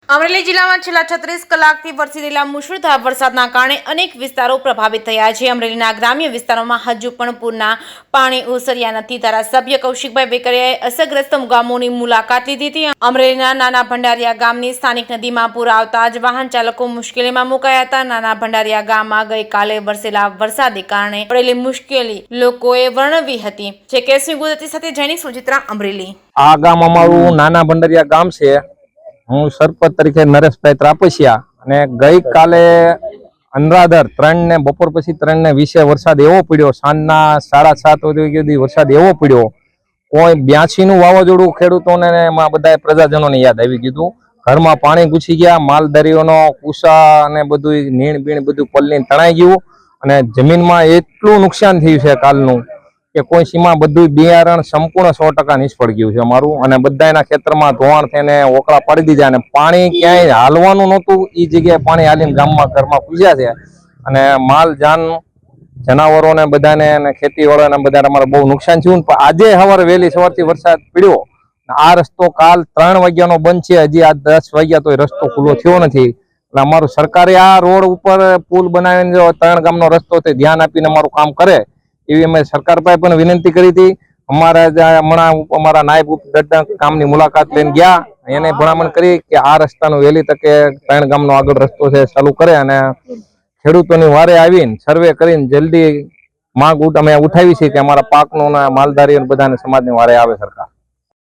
અમરેલી જિલ્લામાં છેલ્લા 36 કલાકથી વરસી રહેલા મુશળધાર વરસાદના કારણે અનેક વિસ્તારો પ્રભાવિત થયા છે। અમરેલીના ગ્રામ્ય વિસ્તારોમાં હજુ પણ પૂરના પાણી ઓસર્યા નથી। ધારાસભ્ય કૌશિકભાઈ વેકરિયાએ અસરગ્રસ્ત ગામોની મુલાકાત લીધી હતી। અમરેલીના નાના ભંડારિયા ગામની સ્થાનિક નદીમાં પૂર આવતા જ વાહન ચાલકો મુશ્કેલીમાં મુકાયા હતા। નાના ભંડારિયા ગામમાં ગઈકાલે વરસેલા વરસાદને કારણે પડેલી મુશ્કેલી લોકોએ વર્ણવી હતી। જે કેસની ગુજરાતી સાથે જૈનિક સુચિત્રા અમરેલી। આ ગામ અમારું નાના ભંડારિયા ગામ છે। હું સરપંચ તરીકે નરેશભાઈ ત્રાપસિયા અને ગઈકાલે અનરાધર 3 ને બપોર પછી 3:20 વરસાદ એવો પડ્યો, સાંજના 7:30 વાગ્યા સુધી વરસાદ એવો પડ્યો, કોઈ 82 નું વાવાઝોડું ખેડૂતોને એમાં બધા પ્રજાજનોને યાદ આવી ગયું। ઘરમાં પાણી ઘૂસી ગયા, માલધારીઓનો કુસા અને બધું નીણ બીણ બધું પલ્લીને તણાઈ ગયું અને જમીનમાં એટલું નુકસાન થયું છે કાલનું કે કોઈ સીમા બધું બિયારણ સંપૂર્ણ 100% નિષ્ફળ ગયું છે અમારું। અને બધાના ખેતરમાં ધોવાણ થઈને ઓકળા પાડી દીધા અને પાણી ક્યાંય હાલવાનું નહોતું, એ જગ્યાએ પાણી હાલીને ગામમાં ઘરમાં પૂજ્યા છે અને માલ જાન જનાવરોને બધાને અને ખેતીવાળાને બધાને અમારે બહુ નુકસાન થયું। પણ આજે સવારે વહેલી સવારથી વરસાદ પડ્યો। આ રસ્તો કાલ 3 વાગ્યાનો બંધ છે, હજી આ 10 વાગ્યા તો રસ્તો ખુલ્લો થયો નથી। એટલે અમારું સરકારે આ રોડ ઉપર પુલ બનાવીને જો 3 ગામનો રસ્તો તે ધ્યાન આપીને અમારું કામ કરે એવી અમે સરકાર પાસે પણ વિનંતી કરી હતી। હમણાં અમારા નાયબ ઉપદંડક ગામની મુલાકાત લઈને ગયા, એને ભલામણ કરી કે આ રસ્તાનો વહેલી તકે 3 ગામનો આગળ રસ્તો છે ચાલુ કરે અને ખેડૂતોની વારે આવીને સર્વે કરીને જલ્દી માંગ અમે ઉઠાવી છે કે અમારા પાકનું માલધારી બધાને સમાજની વારે આવે સરકાર।